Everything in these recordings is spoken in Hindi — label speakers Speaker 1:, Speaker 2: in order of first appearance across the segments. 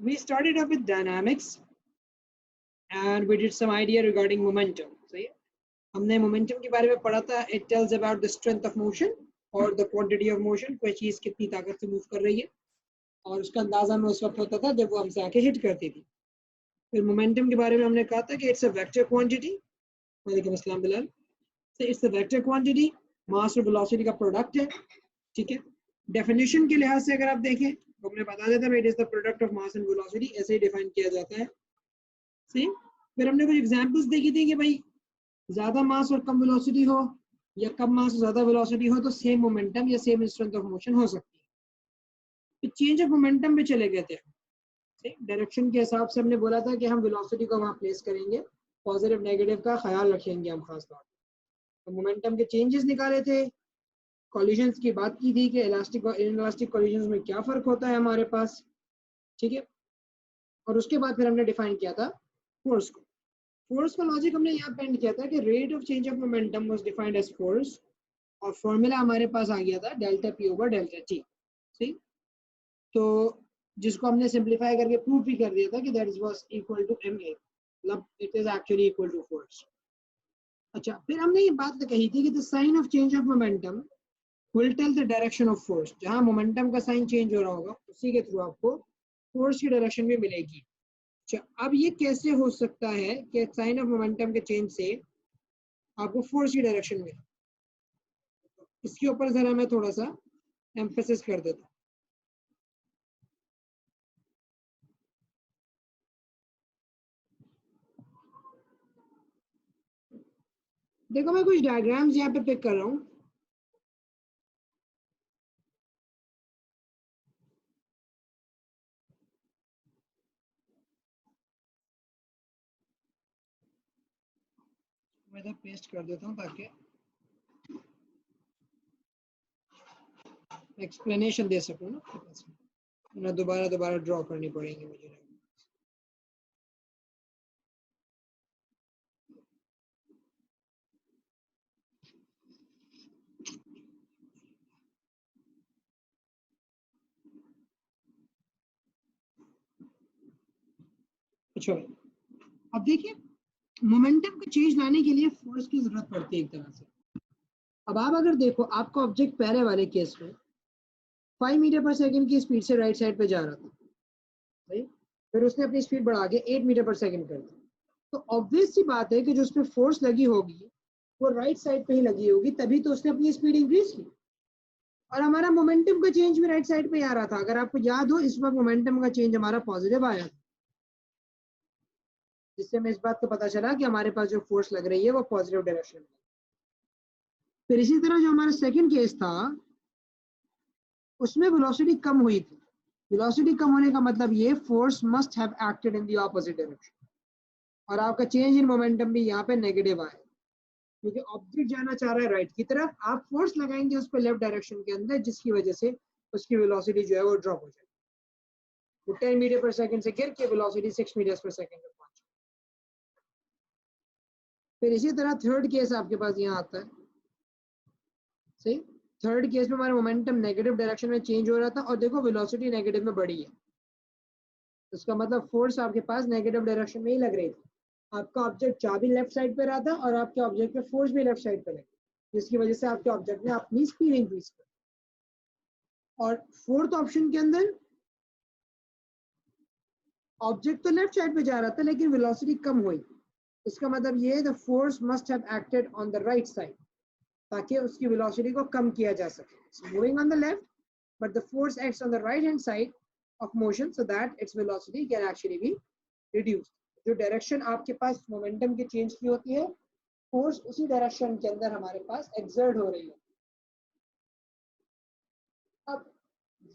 Speaker 1: We started up with dynamics and we did some idea regarding momentum. सही है, हमने मोमेंटम के बारे में पढ़ा था. It tells about the strength of motion और the quantity of motion. कोई चीज कितनी ताकत से मूव कर रही है और उसका अंदाजा हमें उस वक्त होता था जब वो हमसे आके हिट करती थी. फिर मोमेंटम के बारे में हमने कहा था कि इट्स अ वेक्टर क्वांटिटी. वालेकुम अस्सलाम Bilal. So it's a vector quantity, mass और वेलोसिटी का प्रोडक्ट है. ठीक है, डेफिनेशन के लिहाज से अगर आप देखें तो हमने बता दिया था it is the product of mass and velocity, ऐसे ही डिफाइन किया जाता है. सही. फिर हमने कुछ एग्जांपल्स देखी थी कि भाई ज्यादा मास और कम वेलोसिटी हो या कम मास और ज्यादा वेलोसिटी हो तो सेम मोमेंटम या सेम स्ट्रेंथ ऑफ मोशन हो सकती है. फिर चेंज ऑफ मोमेंटम पे चले गए थे. डायरेक्शन के हिसाब से हमने बोला था कि हम वेलोसिटी को वहां प्लेस करेंगे, पॉजिटिव नेगेटिव का ख्याल रखेंगे हम खास तौर पर. तो मोमेंटम के चेंजेस निकाले थे, कॉलिजन्स की बात की थी कि इलास्टिक और इनइलास्टिक कॉलिजन्स में क्या फर्क होता है हमारे पास. ठीक है, और उसके बाद फिर हमने डिफाइन किया था फोर्स को. फोर्स का लॉजिक हमने यहाँ पेंड किया था कि rate of change of momentum was defined as force और फॉर्मूला हमारे पास आ गया था delta P over delta T. ठीक, तो जिसको हमने सिंपलीफाई करके प्रूव भी कर दिया था कि that was equal to ma, मतलब it is actually equal to force. अच्छा, फिर हमने ये बात कही थी कि the sign of change of momentum will tell the direction of force. जहां मोमेंटम का साइन चेंज हो रहा होगा उसी के थ्रू आपको फोर्स की डायरेक्शन भी मिलेगी. अच्छा, अब ये कैसे हो सकता है कि साइन ऑफ मोमेंटम के चेंज से आपको फोर्स की डायरेक्शन मिले? इसके ऊपर जरा मैं थोड़ा सा एम्फेसिस कर देता हूँ. देखो मैं कुछ डायग्राम्स यहाँ पे पिक कर रहा हूँ. मैं इधर पेस्ट कर देता हूँ ताकि एक्सप्लेनेशन दे सकूँ ना दोबारा ड्रॉ करनी पड़ेंगी मुझे. अच्छा, अब देखिए मोमेंटम का चेंज लाने के लिए फोर्स की जरूरत पड़ती है एक तरह से. अब आप अगर देखो आपका ऑब्जेक्ट पहले वाले केस में 5 मीटर पर सेकंड की स्पीड से राइट साइड पे जा रहा था, सही. फिर उसने अपनी स्पीड बढ़ा के 8 मीटर पर सेकंड कर दी. तो ऑब्वियस सी बात है कि जो उसमें फोर्स लगी होगी वो राइट साइड पे ही लगी होगी, तभी तो उसने अपनी स्पीड इंक्रीज की. और हमारा मोमेंटम का चेंज भी राइट साइड पे आ रहा था. अगर आपको याद हो इस वक्त मोमेंटम का चेंज हमारा पॉजिटिव आया था, जिससे हमें इस बात को पता चला कि हमारे पास जो फोर्स लग रही है वो पॉजिटिव डायरेक्शन में. फिर इसी तरह जो हमारा सेकंड केस था उसमें वेलोसिटी कम हुई थी. वेलोसिटी कम होने का मतलब ये force must have acted in the opposite direction. और आपका चेंज इन मोमेंटम भी यहाँ पे नेगेटिव आया क्योंकि ऑब्जेक्ट जाना चाह रहा है राइट की तरफ. आप फोर्स लगाएंगे उस पर लेफ्ट डायरेक्शन के अंदर, जिसकी वजह से उसकी वेलोसिटी जो है वो ड्रॉप हो जाएगी. वो 10 मीटर पर सेकंड से गिर के वेलोसिटी 6 मीटर पर सेकंड पे पहुंच. फिर इसी तरह थर्ड केस आपके पास यहाँ आता है. सही, थर्ड केस में हमारा मोमेंटम नेगेटिव डायरेक्शन में चेंज हो रहा था और देखो वेलोसिटी नेगेटिव में बढ़ी है. इसका मतलब फोर्स आपके पास नेगेटिव डायरेक्शन में ही लग रही थी. आपका ऑब्जेक्ट जा भी लेफ्ट साइड पे रहा था और आपके ऑब्जेक्ट पे फोर्स भी लेफ्ट साइड पे लगी, जिसकी वजह से आपके ऑब्जेक्ट ने अपनी स्पीड इंक्रीज कर. और फोर्थ ऑप्शन के अंदर ऑब्जेक्ट तो लेफ्ट साइड पे जा रहा था लेकिन वेलोसिटी कम हुई. इसका मतलब ये the force must have acted on the right side ताकि उसकी वेलोसिटी को कम किया जा सके. Moving on the left but the force acts on the right hand side of motion so that its velocity can actually be reduced. जो डायरेक्शन आपके पास मोमेंटम के चेंज की होती है, फोर्स उसी डायरेक्शन के अंदर हमारे पास एक्सर्ट हो रही है. अब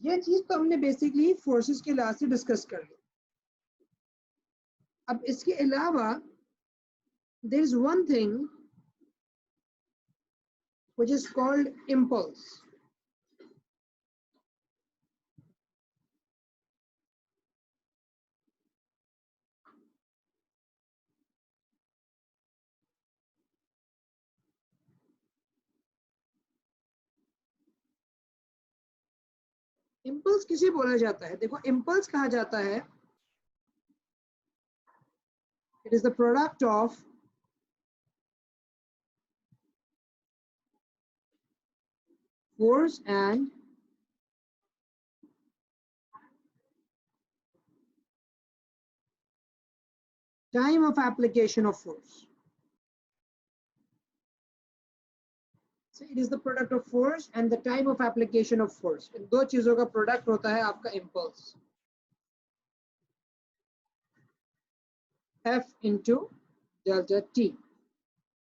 Speaker 1: ये चीज तो हमने बेसिकली फोर्सेस के लिहाज से डिस्कस कर ली. अब इसके अलावा there is one thing which is called impulse. Impulse किसे बोला जाता है? देखो इम्पल्स कहा जाता है, it is the product of force and time of application of force. So it is the product of force and the time of application of force. इन दो चीजों का प्रोडक्ट होता है आपका impulse. F into delta t.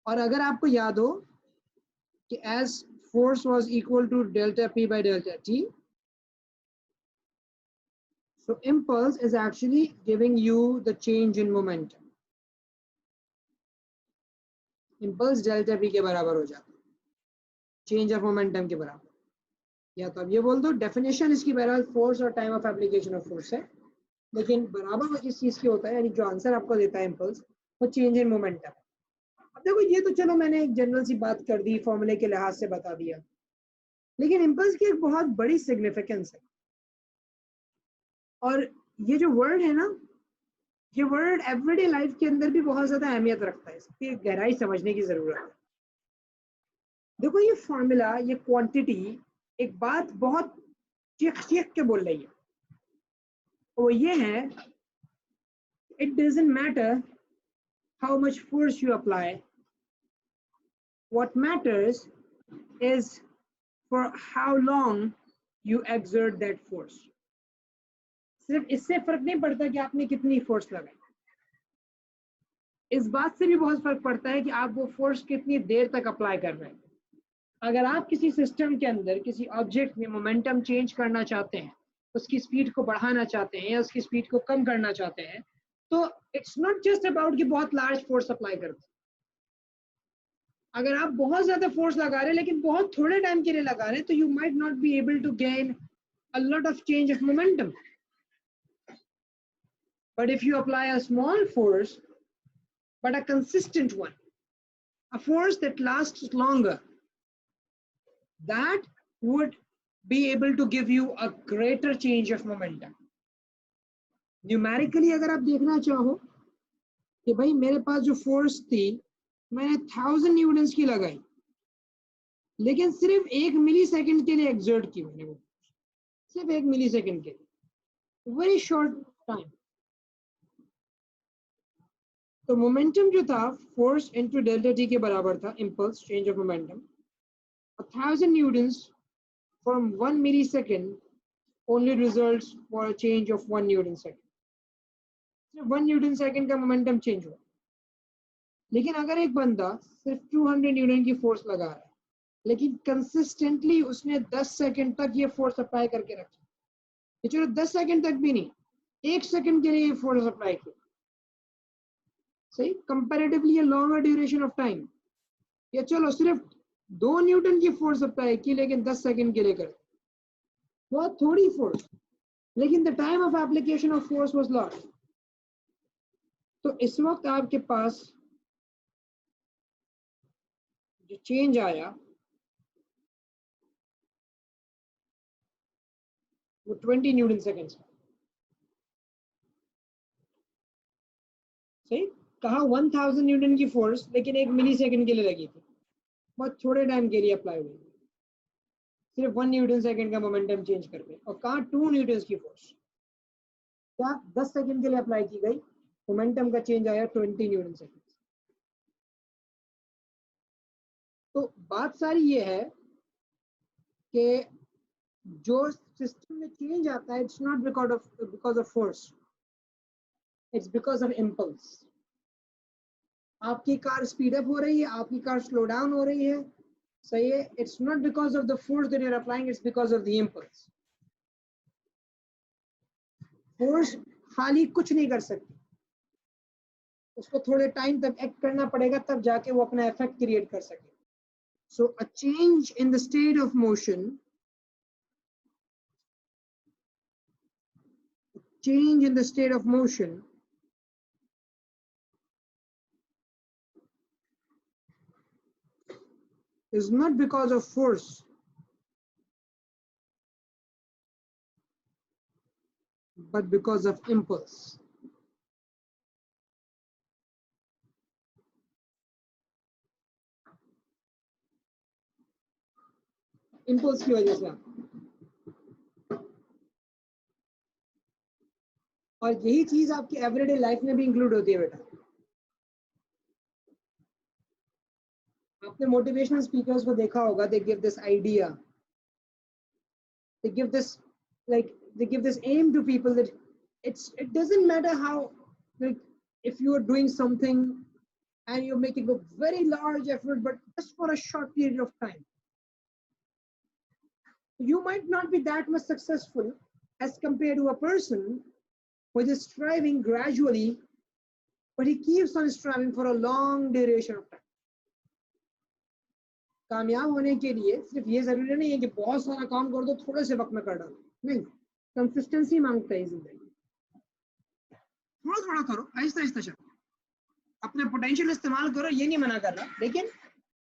Speaker 1: और अगर आपको याद हो कि as force was equal to delta p by delta t, so impulse is actually giving you the change in momentum. Impulse delta p के बराबर हो जाता है चेंज ऑफ मोमेंटम के बराबर. या तो अब ये बोल दो डेफिनेशन इसकी बहरहाल फोर्स और time of application of force है, लेकिन बराबर वो किस चीज की होता है, यानी जो आंसर आपको देता है इम्पल्स वो चेंज इन मोमेंटम. अब देखो ये तो चलो मैंने एक जनरल सी बात कर दी, फॉर्मूले के लिहाज से बता दिया, लेकिन इम्पल्स की एक बहुत बड़ी सिग्निफिकेंस है. और ये जो वर्ड है ना, ये वर्ड एवरीडे लाइफ के अंदर भी बहुत ज्यादा अहमियत रखता है, इसकी गहराई समझने की जरूरत है. देखो ये फॉर्मूला, ये क्वांटिटी एक बात बहुत चीख चीख के बोल रही है, वो ये है, it doesn't matter how much force you apply, what matters is for how long you exert that force. सिर्फ इससे फर्क नहीं पड़ता कि आपने कितनी फोर्स लगाई, इस बात से भी बहुत फर्क पड़ता है कि आप वो फोर्स कितनी देर तक अप्लाई कर रहे हैं. अगर आप किसी सिस्टम के अंदर किसी ऑब्जेक्ट में मोमेंटम चेंज करना चाहते हैं, उसकी स्पीड को बढ़ाना चाहते हैं या उसकी स्पीड को कम करना चाहते हैं, तो इट्स नॉट जस्ट अबाउट कि बहुत लार्ज फोर्स अप्लाई करते. अगर आप बहुत ज्यादा फोर्स लगा रहे हैं लेकिन बहुत थोड़े टाइम के लिए लगा रहे हैं, तो you might not be able to gain a lot of change of momentum. But if you apply a small force but a consistent one, a force that lasts longer, that would be able to give you a greater change of momentum. Numerically अगर आप देखना चाहो कि भाई मेरे पास जो फोर्स थी मैंने 1000 न्यूटन्स की लगाई, लेकिन सिर्फ 1 मिली सेकेंड के लिए एक्सर्ट की मैंने, वो सिर्फ 1 मिली सेकेंड के लिए, वेरी शॉर्ट टाइम. तो मोमेंटम जो था फोर्स इनटू डेल्टा टी के बराबर था, impulse change of momentum. 1000 newtons from 1 millisecond only results for a change of 1 newton second. सिर्फ 1 न्यूटन सेकंड का मोमेंटम चेंज हुआ. लेकिन अगर एक बंदा सिर्फ 200 न्यूटन की फोर्स लगा रहा है, लेकिन कंसिस्टेंटली उसने 10 सेकंड तक ये फोर्स अप्लाई करके रखी, ये चलो 10 सेकंड तक भी नहीं, 1 सेकंड के लिए ये फोर्स अप्लाई की, सही, कंपैरेटिवली ये लॉन्गर ड्यूरेशन ऑफ टाइम. या चलो सिर्फ 2 न्यूटन की फोर्स अप्लाई की लेकिन 10 सेकंड के लिए कर, बहुत थोड़ी फोर्स, लेकिन the time of application of force was long. तो इस वक्त आपके पास जो चेंज आया वो 20 न्यूटन सेकेंड्स. सही कहा, 1000 न्यूटन की फोर्स लेकिन 1 मिली सेकेंड के लिए लगी थी, बहुत थोड़े टाइम के लिए अप्लाई हुई, सिर्फ 1 न्यूटन सेकेंड का मोमेंटम चेंज करके. और कहा 2 न्यूटन की फोर्स क्या 10 सेकेंड के लिए अप्लाई की गई, मोमेंटम का चेंज आया 20 न्यूटन सेकेंड. तो बात सारी ये है कि जो सिस्टम में चेंज आता है, it's not because of force, it's because of impulse. आपकी कार स्पीड अप हो रही है, आपकी कार स्लो डाउन हो रही है, सही है, it's not because of the force that you are applying, it's because of the impulse. Force खाली कुछ नहीं कर सकती, उसको थोड़े टाइम तक एक्ट करना पड़ेगा, तब जाके वो अपना इफेक्ट क्रिएट कर सके. So a change in the state of motion, change in the state of motion is not because of force, but because of impulse. Impulse की वजह से, और यही चीज आपकी एवरीडे लाइफ में भी इंक्लूड होती है बेटा. आपने मोटिवेशनल स्पीकर्स को देखा होगा, they give this idea, they give this aim to people that it doesn't matter how, like, if you are doing something and you're making a very large effort but just for a short period of time, you might not be that much successful as compared to a person who is striving gradually, but he keeps on striving for a long duration of time. कामयाब होने के लिए सिर्फ ये जरूरी नहीं है कि बहुत सारा काम कर दो थोड़े से वक्त में कर डालो, नहीं, कंसिस्टेंसी मांगता है जिंदगी. थोड़ा थोड़ा करो, आहिस्ता आहिस्ता चलो, अपने पोटेंशियल इस्तेमाल करो, ये नहीं मना कर रहा, लेकिन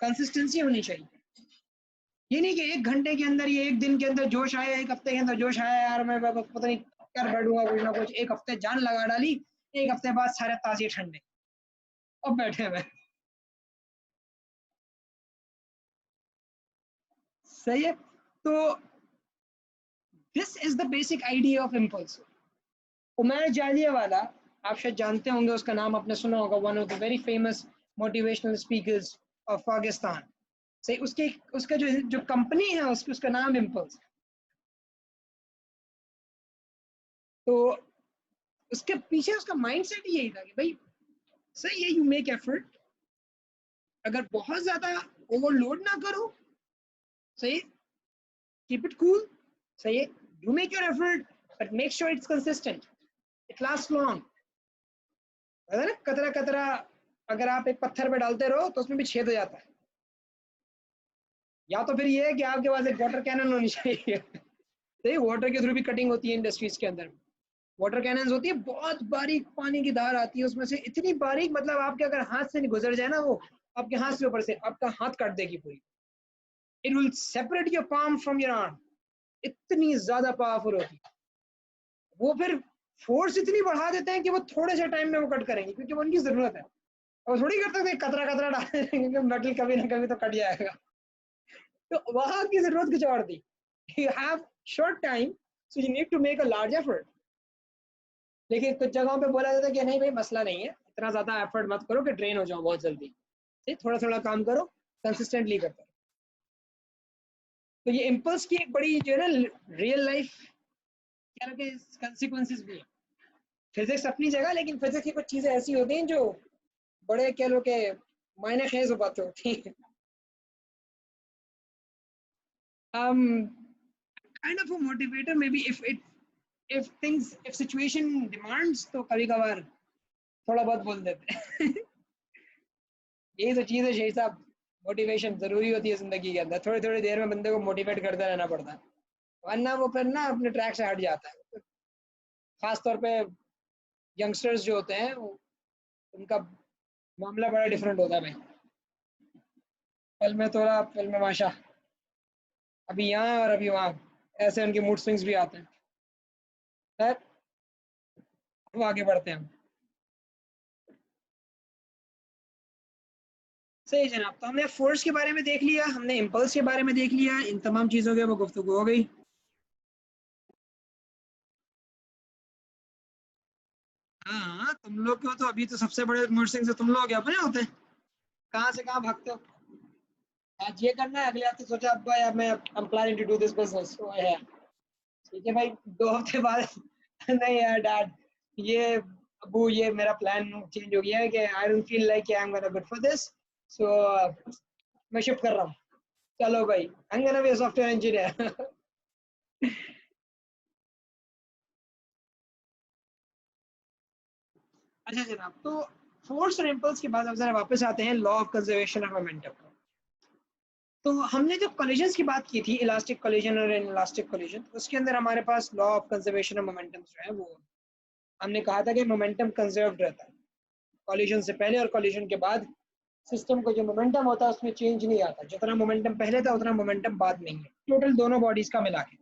Speaker 1: कंसिस्टेंसी होनी चाहिए. ये नहीं कि 1 घंटे के अंदर, ये 1 दिन के अंदर जोश आया, 1 हफ्ते के अंदर जोश आया, यार मैं पता नहीं कर बैठूंगा कुछ ना कुछ, 1 हफ्ते जान लगा डाली, 1 हफ्ते बाद सारे ताजे ठंडे अब बैठे हुए. सही है. तो this is the basic idea of impulse. Umar Jaliawala, आप शायद जानते होंगे, उसका नाम आपने सुना होगा, one of the very famous motivational speakers of Pakistan. सही, उसका जो कंपनी है उसका नाम इम्पल्स. तो उसके पीछे उसका माइंडसेट यही था कि भाई सही है, यू मेक एफर्ट, अगर बहुत ज्यादा ओवरलोड ना करो, सही, कीप इट कूल, सही है, you make your effort but make sure it's consistent, it last long. है ना, कतरा कतरा अगर आप एक पत्थर पे डालते रहो तो उसमें भी छेद हो जाता है. या तो फिर ये है कि आपके पास एक वाटर कैनन होनी चाहिए. सही, वाटर के थ्रू भी कटिंग होती है इंडस्ट्रीज के अंदर. वाटर कैनन होती है, बहुत बारीक पानी की धार आती है, उसमें से इतनी बारीक, मतलब आपके अगर हाथ से नहीं गुजर जाए ना, वो आपके हाथ से ऊपर से आपका हाथ काट देगी पूरी. It will separate your palm from your arm. इतनी ज्यादा पावरफुल होती है. वो फिर फोर्स इतनी बढ़ा देते हैं कि वो थोड़े से टाइम में वो कट करेंगे, क्योंकि वो उनकी जरूरत है. और थोड़ी कर सकते कतरा कतरा डाल देंगे, मेटल कभी ना कभी तो कट जाएगा. तो वहां की जरूरत कुछ और थी. You have short time, so you need to make a large effort. लेकिन कुछ जगहों पे बोला जाता है कि नहीं भाई, मसला नहीं है, इतना ज्यादा एफर्ट मत करो कि ड्रेन हो जाओ बहुत जल्दी, थोड़ा थोड़ा काम करो, कंसिस्टेंटली करते रहो. तो ये इम्पल्स की एक बड़ी जो है ना रियल लाइफ क्या के कंसिक्वेंसेस भी है. फिजिक्स अपनी जगह, लेकिन फिजिक्स की कुछ चीजें ऐसी होती हैं जो बड़े कह लो के मायने खेज हो बातें होती हैं. Kind of a motivator maybe if situation demands, तो कभी कभार थोड़ा बहुत बोल देते हैं. यही तो चीज है शेख साहब, मोटिवेशन जरूरी होती है जिंदगी के अंदर. थोड़ी थोड़ी देर में बंदे को मोटिवेट करते रहना पड़ता है, वरना वो फिर ना अपने ट्रैक से हट जाता है. खास तौर पे यंगस्टर्स जो होते हैं, उनका मामला बड़ा डिफरेंट होता है भाई. पल में तोड़ा पल में माशा, अभी यहाँ और अभी वहाँ, ऐसे उनके मूड स्विंग्स भी आते हैं. खैर, वो आगे बढ़ते हैं. सही जनाब. तो हमने फोर्स के बारे में देख लिया, हमने इम्पल्स के बारे में देख लिया, इन तमाम चीज़ों के वो गुफ्तगू हो गई. हाँ, तुम लोग को तो अभी तो सबसे बड़े मूड स्विंग्स तुम लोग अपने होते हैं. कहाँ से कहाँ भागते हो. आज ये करना है, अगले हफ्ते सोचा अब्बा यार मैं I'm planning to do this business. तो है ठीक है भाई, 2 हफ्ते बाद नहीं यार डैड, ये अबू, ये मेरा प्लान चेंज हो गया है कि I don't feel like I am gonna good for this, so मैं शिफ्ट कर रहा हूँ. चलो भाई, I am gonna be a software engineer. अच्छा जनाब, तो फोर्स और इम्पल्स के बाद अब जरा वापस आते हैं law of conservation of momentum. तो हमने जब कोलिजन्स की बात की थी, इलास्टिक कोलिजन और इनइलास्टिक कोलिजन, उसके अंदर हमारे पास law of conservation of momentum जो है, वो हमने कहा था कि मोमेंटम कंजर्व्ड रहता है कोलिजन से पहले और कोलिजन के बाद. सिस्टम को जो मोमेंटम होता है उसमें चेंज नहीं आता, जितना मोमेंटम पहले था उतना मोमेंटम बाद नहीं है, टोटल दोनों बॉडीज का मिला के.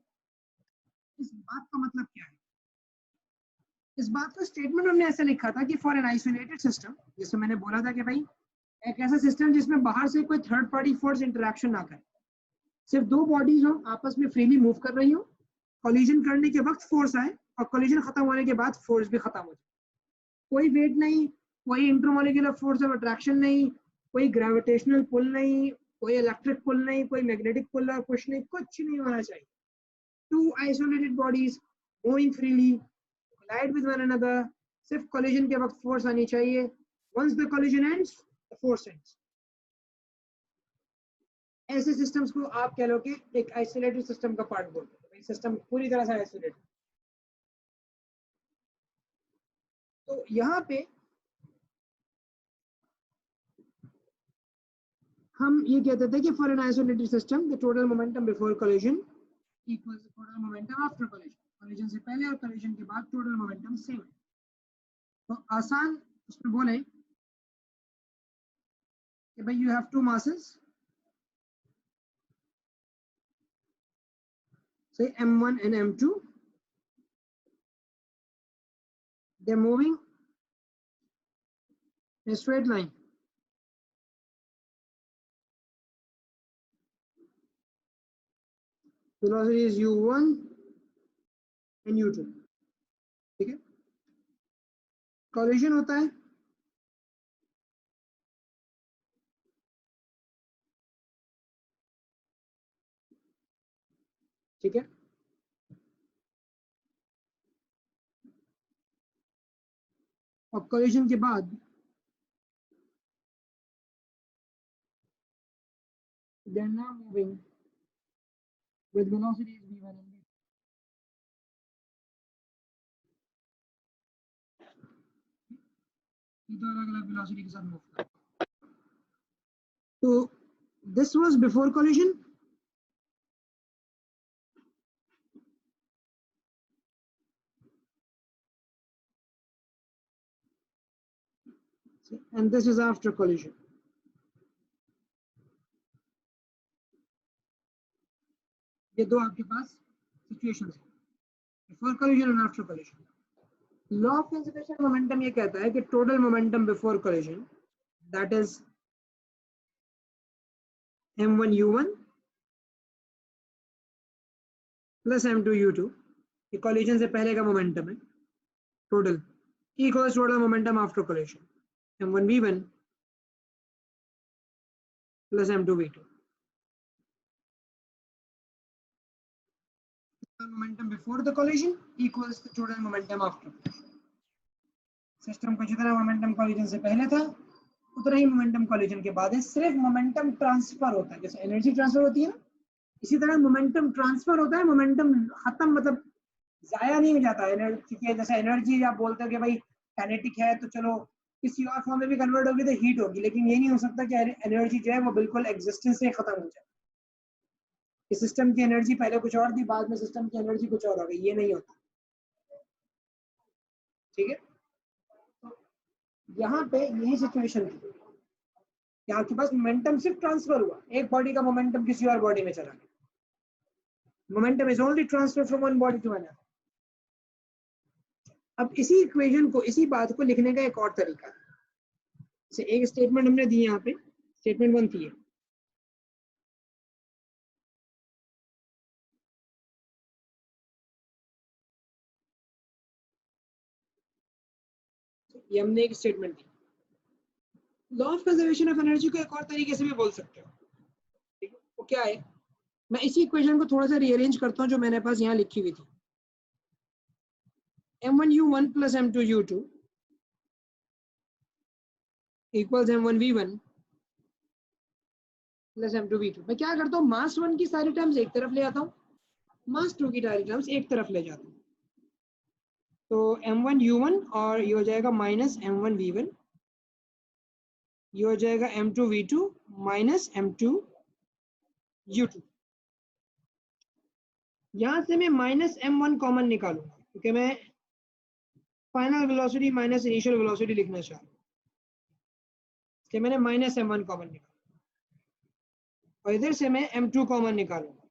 Speaker 1: इस बात का मतलब क्या है? इस बात को स्टेटमेंट हमने ऐसा लिखा था कि फॉर एन आइसोलेटेड सिस्टम, जिसमें मैंने बोला था कि भाई एक ऐसा सिस्टम जिसमें बाहर से कोई थर्ड पार्टी फोर्स इंटरेक्शन ना करे, सिर्फ दो बॉडीज हो आपस में फ्रीली मूव कर रही हो, कोलिजन करने के वक्त फोर्स आए और कोलिजन खत्म होने के बाद फोर्स भी खत्म हो जाए, कोई वेट नहीं, कोई इंटरमोलिकुलर फोर्स ऑफ अट्रैक्शन नहीं, कोई ग्रेविटेशनल पुल नहीं, कोई इलेक्ट्रिक पुल नहीं, कोई मैग्नेटिक पुल और कुछ नहीं, कुछ नहीं होना चाहिए. Two isolated bodies moving freely collide with one another, सिर्फ collision के वक्त फोर्स आनी चाहिए. Once the collision ends, the force ends. ऐसे सिस्टम्स को आप कह लो कि एक आइसोलेटेड सिस्टम का पार्ट बोलते हैं. सिस्टम पूरी तरह से आइसोलेटेड. तो यहाँ पे हम ये कहते थे कि for an isolated system the total momentum before collision equals the total momentum after collision. Collision से पहले और कोलिजन के बाद टोटल मोमेंटम सेम है. तो आसान उसमें बोले कि भाई you have two masses, say m1 and m2, they're moving in a straight line. Velocity is u1 and u2. ठीक है. कोलिजन होता है ठीक है. और कोलिजन के बाद they are now moving with velocities v1 and v2. ये दो अलग अलग वेलोसिटी के साथ मूव कर. तो this was before collision. And this is after collision. ये दो आपके पास सिचुएशंस हैं, बिफोर कोलिजन और after collision. Law of conservation momentum ये कहता है कि total momentum before collision that is m1 u1 plus m2 u2, ये कोलिजन से पहले का मोमेंटम है total, equals total momentum after collision m1 v1 plus m2 v2. Momentum before the collision equals the total momentum after. System को जितना मोमेंटम कोलिजन से पहले था उतना ही मोमेंटम कोलिजन के बाद है. सिर्फ मोमेंटम ट्रांसफर होता है, जैसे एनर्जी ट्रांसफर होती है ना, इसी तरह मोमेंटम ट्रांसफर होता है. मोमेंटम खत्म मतलब जाया नहीं हो जाता एनर्जी. जैसे एनर्जी आप बोलते हो कि भाई काइनेटिक है तो चलो किसी और फॉर्म में भी कन्वर्ट होगी तो हीट होगी, लेकिन ये नहीं हो सकता कि एनर्जी जो है वो बिल्कुल एग्जिस्टेंस से खत्म हो जाए. इस सिस्टम की एनर्जी पहले कुछ और थी, बाद में सिस्टम की एनर्जी कुछ और हो गई, ये नहीं होता. ठीक है. तो यहाँ पे यही सिचुएशन थी कि आपके पास मोमेंटम सिर्फ ट्रांसफर हुआ, एक बॉडी का मोमेंटम किसी और बॉडी में चला गया. Momentum is only transfer from one body to another. अब इसी इक्वेशन को, इसी बात को लिखने का एक और तरीका है. एक स्टेटमेंट हमने दी यहाँ पे, स्टेटमेंट 1 थी. ये हमने एक statement the. Law of conservation of energy को एक और तरीके से भी बोल सकते हो. ठीक है. वो क्या है, मैं इसी इक्वेशन को थोड़ा सा रीअरेंज करता हूँ जो मैंने पास यहाँ लिखी हुई थी. m1 u1 plus m2 u2 equals m1 v1 plus m2 v2. मैं क्या करता हूँ, मास 1 की सारी टर्म्स एक तरफ ले आता हूँ, मास 2 की सारी टर्म्स एक तरफ ले जाता हूँ. तो m1 u1 और ये हो जाएगा माइनस m1 v1, ये हो जाएगा m2 v2 minus m2 u2. यहां से मैं माइनस m1 कॉमन निकालूंगा क्योंकि मैं final velocity minus initial velocity लिखना चाह रहा हूँ. कि मैंने माइनस m1 कॉमन निकाला और इधर से मैं m2 कॉमन निकालूंगा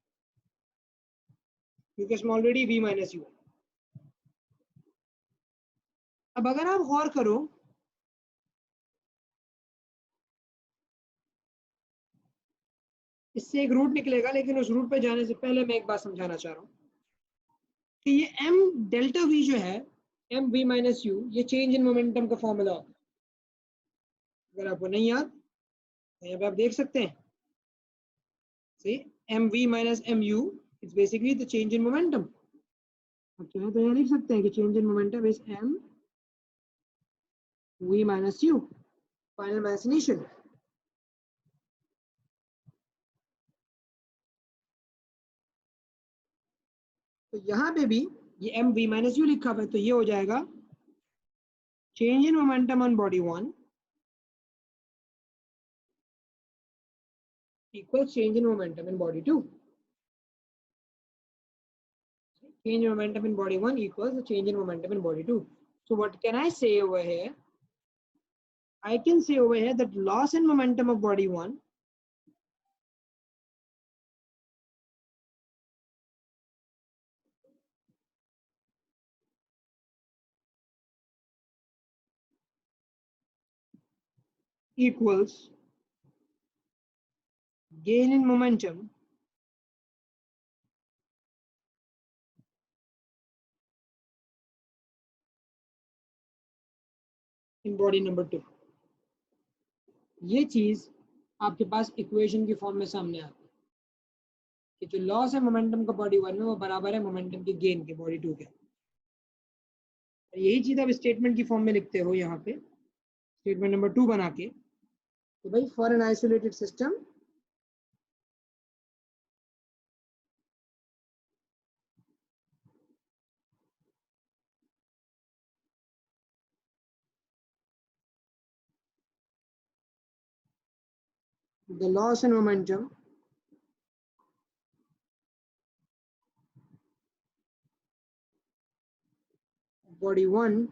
Speaker 1: क्योंकि इसमें ऑलरेडी v माइनस u है. अब अगर आप गौर करो, इससे एक रूट निकलेगा, लेकिन उस रूट पे जाने से पहले मैं एक बात समझाना चाह रहा हूँ कि ये m डेल्टा v जो है, एम वी माइनस यू, ये चेंज इन मोमेंटम का फॉर्मूला होता है। अगर आपको नहीं याद तो यहाँ पे आप देख सकते हैं, see mv minus mu, it's basically the change in momentum. आप चाहे तो यहाँ लिख सकते हैं कि change in momentum is m v minus u, final mass initial. तो यहाँ पे भी ये m v minus u लिखा हुआ है, तो ये हो जाएगा change in momentum on body 1 equals change in momentum in body 2. Change in momentum in body 1 equals the change in momentum in body 2. So what can I say over here? I can say over here that loss in momentum of body 1 equals gain in momentum in body number 2. ये चीज आपके पास इक्वेशन की फॉर्म में सामने आती है कि जो लॉस है मोमेंटम का बॉडी 1 में, वो बराबर है मोमेंटम के गेन के बॉडी 2 के। यही चीज आप स्टेटमेंट की फॉर्म में लिखते हो यहाँ पे, स्टेटमेंट नंबर 2 बना के, तो भाई for an isolated system the loss in momentum body 1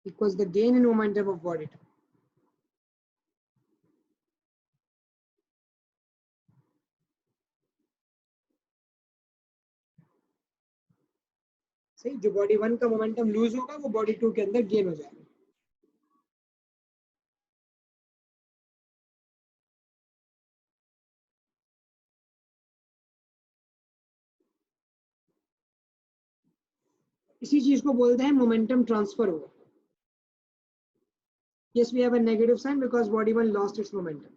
Speaker 1: equals the gain in momentum of body 2. सही, जो बॉडी 1 का मोमेंटम लूज होगा वो बॉडी 2 के अंदर गेन हो जाएगा। इसी चीज को बोलते हैं मोमेंटम ट्रांसफर होगा। Yes, we have a negative sign because body 1 lost its momentum.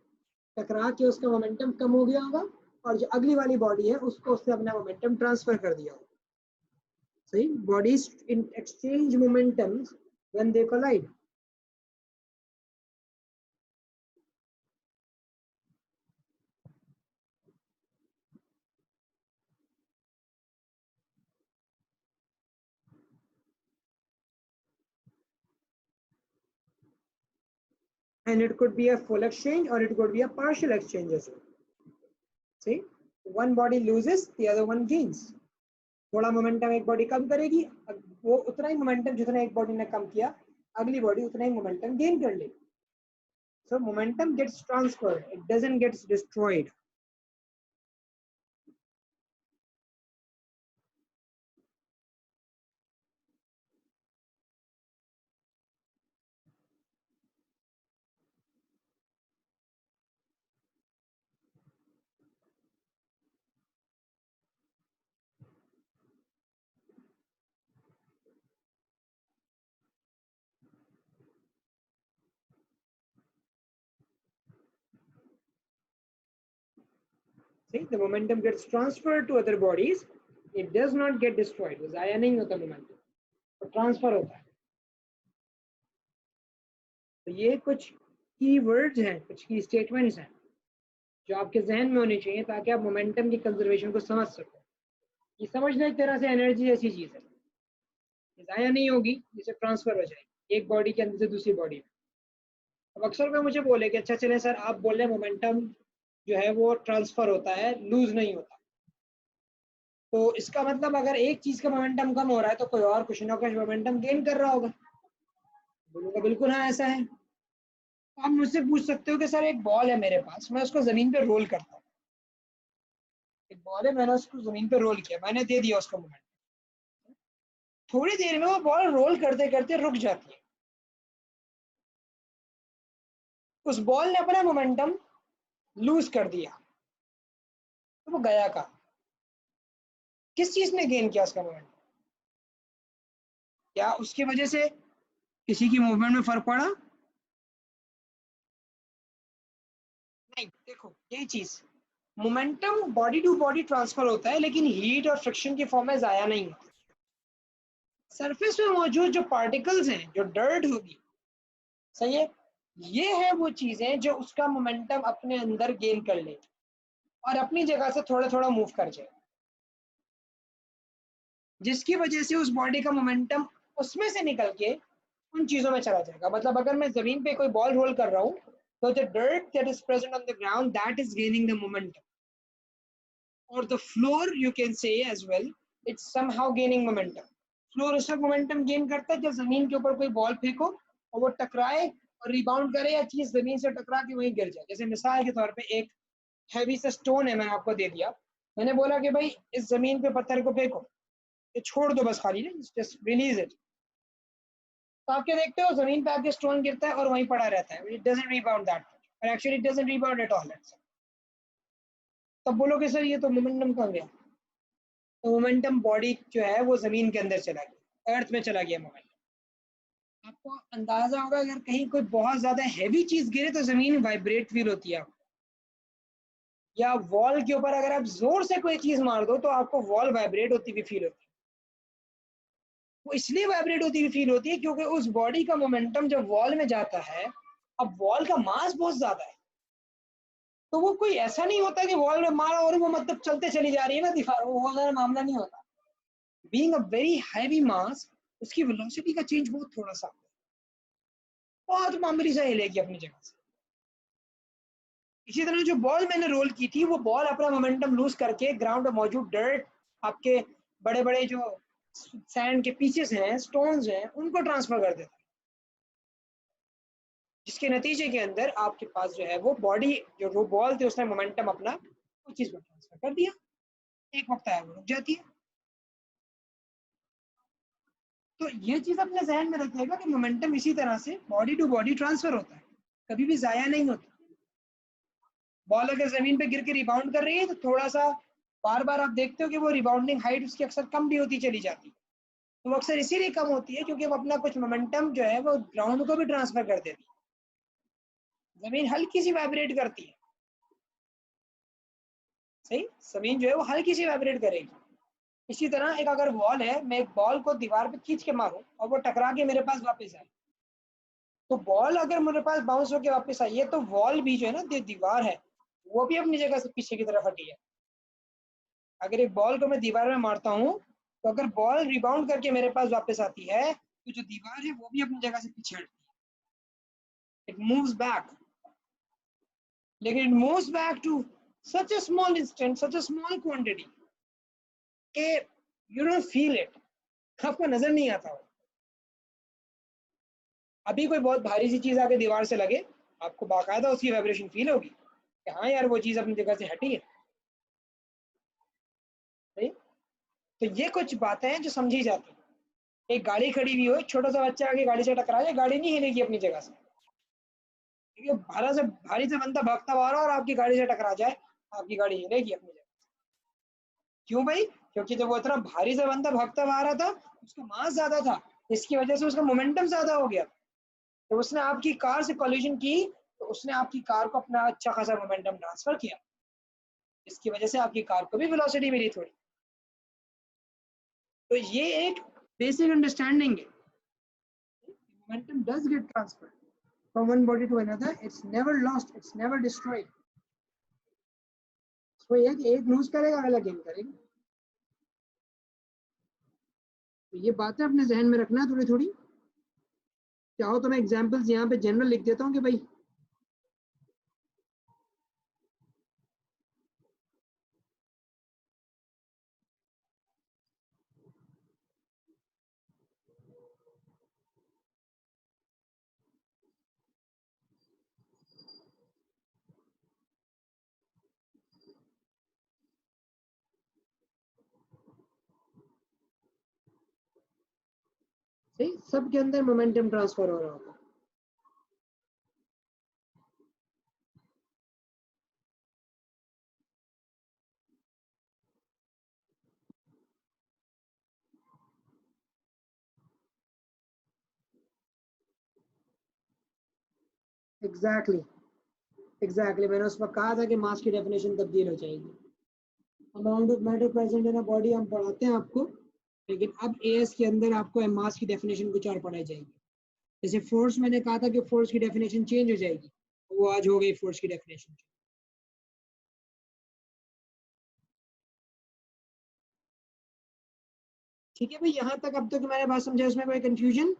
Speaker 1: टकरा के उसका मोमेंटम कम हो गया होगा और जो अगली वाली बॉडी है उसको उसने अपना मोमेंटम ट्रांसफर कर दिया होगा। सही, bodies in exchange momentums when they collide. And it could be a full exchange or it could be a partial exchange as well. See, one body loses, the other one gains. थोड़ा मोमेंटम एक बॉडी कम करेगी, वो उतना ही मोमेंटम जितना एक बॉडी ने कम किया, अगली बॉडी उतना ही मोमेंटम गेन कर लेगी। So momentum gets transferred, it doesn't get destroyed. See, the momentum gets transferred to other bodies. It does not get destroyed. वो जाया नहीं होता मोमेंटम, तो ट्रांसफर होता है। तो ये कुछ की वर्ड्स हैं, कुछ की स्टेटमेंट्स हैं जो आपके जहन में होनी चाहिए ताकि आप मोमेंटम की कंजर्वेशन को समझ सको। ये समझना एक तरह से एनर्जी ऐसी चीज है, जाया नहीं होगी, जिसे ट्रांसफर हो जाएगी एक बॉडी के अंदर से दूसरी बॉडी में। अब अक्सर कोई मुझे बोले कि अच्छा चले सर, आप बोल रहे हैं मोमेंटम जो है वो ट्रांसफर होता है, लूज नहीं होता, तो इसका मतलब अगर एक चीज का मोमेंटम कम हो रहा है तो कोई और कुछ ना कुछ मोमेंटम गेन कर रहा होगा। बोलूंगा बिल्कुल हाँ ऐसा है। आप मुझसे पूछ सकते हो कि सर एक बॉल है मेरे पास, मैं उसको जमीन पे रोल करता हूँ, बॉल है, मैंने उसको जमीन पे रोल किया, मैंने दे दिया उसको मोमेंटम। थोड़ी देर में वो बॉल रोल करते करते रुक जाती है। उस बॉल ने अपना मोमेंटम लूज कर दिया, तो वो गया कहाँ? किस चीज ने गेन किया उसका मोमेंटम? क्या उसकी वजह से किसी की मूवमेंट में फर्क पड़ा? नहीं, देखो यही चीज, momentum body to body transfer होता है, लेकिन हीट और फ्रिक्शन की फॉर्म में जाया नहीं होता। सरफेस में मौजूद जो पार्टिकल्स हैं, जो डर्ट होगी, सही है, ये है वो चीजें जो उसका मोमेंटम अपने अंदर गेन कर ले और अपनी जगह से थोड़ा थोड़ा मूव कर जाए, जिसकी वजह से उस बॉडी का मोमेंटम उसमें से निकल के उन चीजों में चला जाएगा। मतलब अगर मैं जमीन पे कोई बॉल रोल कर रहा हूँ, तो the dirt that is present on the ground, that is gaining the momentum, or the floor you can say as well, it's somehow gaining momentum. Floor उसका मोमेंटम गेन करता है जब जमीन के ऊपर कोई बॉल फेंको और वो टकराए और रिबाउंड करे, या चीज जमीन से टकरा के वहीं गिर जाए। जैसे मिसाल के तौर पे एक हैवी सा स्टोन है, मैंने आपको दे दिया, मैंने बोला कि भाई इस जमीन पे पत्थर को फेंको, ये छोड़ दो बस, खाली ना जस्ट रिलीज इट, तो आप क्या देखते हो, जमीन पे आके स्टोन गिरता है और वहीं पड़ा रहता है, it doesn't rebound that much, और actually it doesn't rebound at all. तब बोलोगे सर ये तो मोमेंटम कहाँ गया? तो मोमेंटम बॉडी जो है वो जमीन के अंदर चला गया, अर्थ में चला गया मोमेंटम। आपको अंदाजा होगा अगर कहीं कोई बहुत ज्यादा हैवी चीज गिरे तो जमीन वाइब्रेट फील होती है आपको, या वॉल के ऊपर अगर आप जोर से कोई चीज मार दो तो आपको वॉल वाइब्रेट होती हुई फील होती है। वो इसलिए वाइब्रेट होती हुई फील होती है क्योंकि उस बॉडी का मोमेंटम जब वॉल में जाता है, अब वॉल का मास बहुत ज्यादा है, तो वो कोई ऐसा नहीं होता कि वॉल में मारा और वो मतलब चलते चली जा रही है ना दीवार, वो वाला मामला नहीं होता। बीइंग अ वेरी हैवी मास, उसकी वेलोसिटी का चेंज बहुत थोड़ा सा, बहुत मामूली सा हिलेगी अपनी जगह से। इसी तरह जो बॉल मैंने रोल की थी, वो बॉल अपना मोमेंटम लूज करके ग्राउंड में मौजूद डर्ट, आपके बड़े बड़े जो सैंड के पीसेस हैं, स्टोन्स हैं, उनको ट्रांसफर कर देता है, जिसके नतीजे के अंदर आपके पास जो है वो बॉडी, जो वो बॉल थे उसने मोमेंटम अपना उस चीज में ट्रांसफर कर दिया, एक वक्त आया वो रुक जाती है। तो ये चीज अपने जहन में रखिएगा कि मोमेंटम इसी तरह से बॉडी टू बॉडी ट्रांसफर होता है, कभी भी जाया नहीं होता। बॉल अगर जमीन पे गिर के रिबाउंड कर रही है तो थोड़ा सा बार बार आप देखते हो कि वो रिबाउंडिंग हाइट उसकी अक्सर कम भी होती चली जाती है, तो वो अक्सर इसीलिए कम होती है क्योंकि वो अपना कुछ मोमेंटम जो है वो ग्राउंड को भी ट्रांसफर कर देती है। जमीन हल्की सी वाइब्रेट करती है, सही, जमीन जो है वो हल्की सी वाइब्रेट करेगी। इसी तरह एक अगर बॉल है, मैं एक बॉल को दीवार पे खींच के मारूं और वो टकरा के मेरे पास वापस आए, तो बॉल अगर मेरे पास बाउंस होकर वापस आई है तो वॉल भी जो है ना, दीवार है, वो भी अपनी जगह से पीछे की तरफ हटी है। अगर एक बॉल को मैं दीवार में मारता हूँ, तो अगर बॉल रिबाउंड करके मेरे पास वापस आती है, तो जो दीवार है वो भी अपनी जगह से पीछे हटती है, इट मूव्स बैक। लेकिन it moves back to such a small instant, such a small quantity के यू डोंट फील इट, आपको नजर नहीं आता हो। अभी कोई बहुत भारी सी चीज आके दीवार से लगे, आपको बाकायदा उसकी वाइब्रेशन फील होगी कि हाँ यार वो चीज अपनी जगह से हटी है, सही। तो ये कुछ बातें हैं जो समझी जाती है। एक गाड़ी खड़ी हुई हो, एक छोटा सा बच्चा आगे गाड़ी से टकरा जाए, गाड़ी नहीं हिलेगी अपनी जगह से, क्योंकि भारी से बंदा भागता हुआ आ रहा और आपकी गाड़ी से टकरा जाए, आपकी गाड़ी हिलेगी अपनी जगह। क्यों भाई? क्योंकि जब वो इतना भारी से बंदा भागता हुआ आ रहा था, उसका मास ज्यादा था, इसकी वजह से उसका मोमेंटम ज्यादा हो गया, तो उसने आपकी कार से कोलिजन की, तो उसने आपकी कार को अपना अच्छा खासा मोमेंटम ट्रांसफर किया, इसकी वजह से आपकी कार को भी वेलोसिटी मिली थोड़ी। तो ये एक बेसिक अंडरस्टैंडिंग है, momentum does get transferred from one body to another, it's never lost, it's never destroyed। तो ये एक लूज करेगा, अगला गेन करेगा। तो ये बातें अपने जहन में रखना है थोड़ी थोड़ी। चाहो तो मैं एग्जांपल्स यहाँ पे जनरल लिख देता हूँ कि भाई सही, सबके अंदर मोमेंटम ट्रांसफर हो रहा होगा। एग्जैक्टली मैंने उस वक्त कहा था कि मास की डेफिनेशन तब्दील हो जाएगी। Amount of matter present in a body हम पढ़ाते हैं आपको, लेकिन अब एएस के अंदर आपको मास की डेफिनेशन कुछ और पढ़ाई जाएगी। जैसे फोर्स मैंने कहा था कि फोर्स की डेफिनेशन चेंज हो जाएगी, वो आज हो गई फोर्स की डेफिनेशन। ठीक है भाई, यहाँ तक अब तक मैंने बात समझा, उसमें कोई कंफ्यूजन?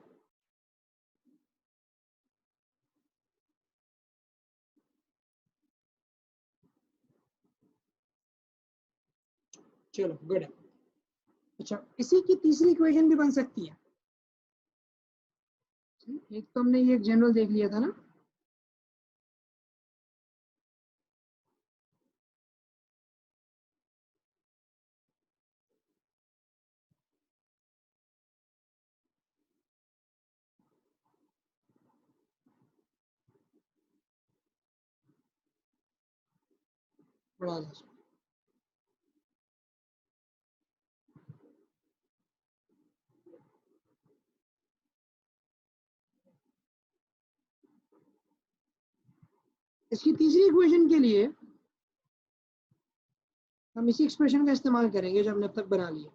Speaker 1: चलो गुड है। अच्छा, इसी की तीसरी इक्वेशन भी बन सकती है। एक तो हमने ये जनरल देख लिया था ना, बढ़ा लो। इसकी तीसरी इक्वेशन के लिए हम इसी एक्सप्रेशन का इस्तेमाल करेंगे जो हमने अब तक बना लिया।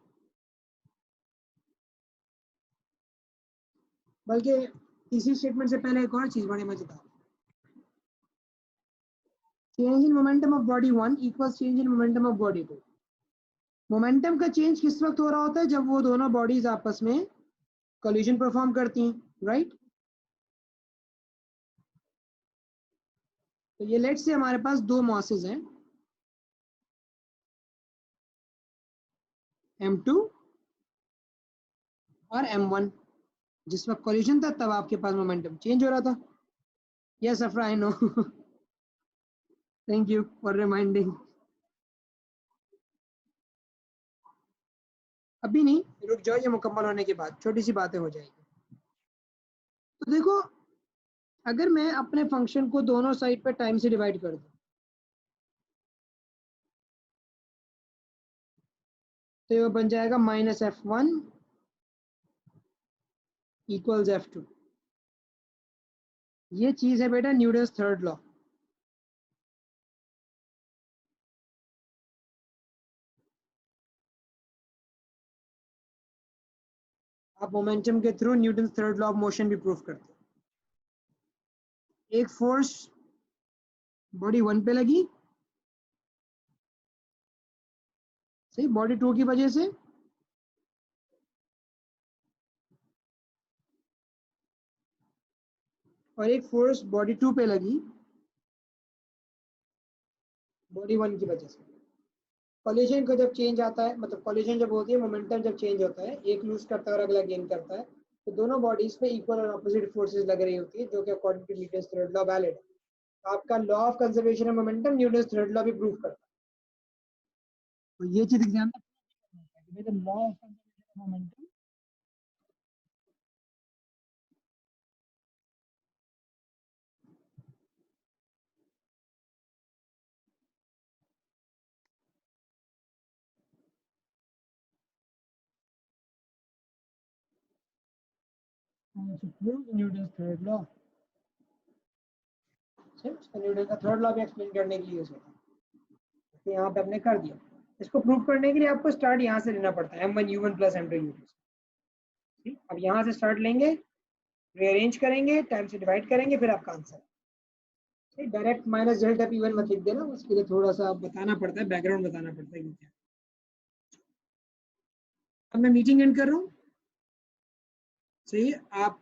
Speaker 1: बल्कि तीसरी स्टेटमेंट से पहले एक और चीज बड़ी मजेदार, change in momentum of body 1 equals change in momentum of body 2। Momentum का चेंज किस वक्त हो रहा होता है? जब वो दोनों बॉडीज आपस में कोलिजन परफॉर्म करती हैं, राइट? तो ये लेट्स से हमारे पास दो मॉसेस हैं, M2 और M1। जिस वक्त कोलिजन था तब आपके पास मोमेंटम चेंज हो रहा था। यस अफरा, I know. Thank you for reminding. अभी नहीं, रुक जाओ, ये मुकम्मल होने के बाद छोटी सी बातें हो जाएगी। तो देखो, अगर मैं अपने फंक्शन को दोनों साइड पे टाइम से डिवाइड कर दूं, तो ये बन जाएगा -F1 इक्वल्स F2। ये चीज है बेटा न्यूटन्स थर्ड लॉ। आप मोमेंटम के through Newton's third law of motion भी प्रूफ करते हैं। एक फोर्स बॉडी 1 पे लगी, सही, बॉडी 2 की वजह से, और एक फोर्स बॉडी 2 पे लगी बॉडी 1 की वजह से। कोलिजन का जब चेंज आता है, मतलब कोलिजन जब होती है, मोमेंटम जब चेंज होता है, एक लूज करता है और अगला गेन करता है, तो दोनों बॉडीज पे इक्वल और ऑपोजिट फोर्सेस लग रही होती है, जो कि according to Newton's third law valid है। तो आपका law of conservation of momentum Newton's third law भी प्रूफ करता है। तो ये चीज एग्जाम में law of conservation of momentum Newton's third law, Newton का थर्ड लॉ भी एक्सप्लेन करने के लिए यूज होता है। तो यहाँ पे हमने कर दिया। इसको प्रूव करने के लिए आपको स्टार्ट यहाँ से लेना पड़ता है, M1U1 प्लस M2U2। अब यहाँ से स्टार्ट लेंगे, रीअरेंज करेंगे, टाइम से डिवाइड करेंगे, फिर आपका answer. Direct minus delta P1 मत लिख देना, उसके लिए थोड़ा सा बताना पड़ता है, बैकग्राउंड बताना पड़ता है क्या। अब मैं मीटिंग एंड कर रहा हूँ, सही है। आप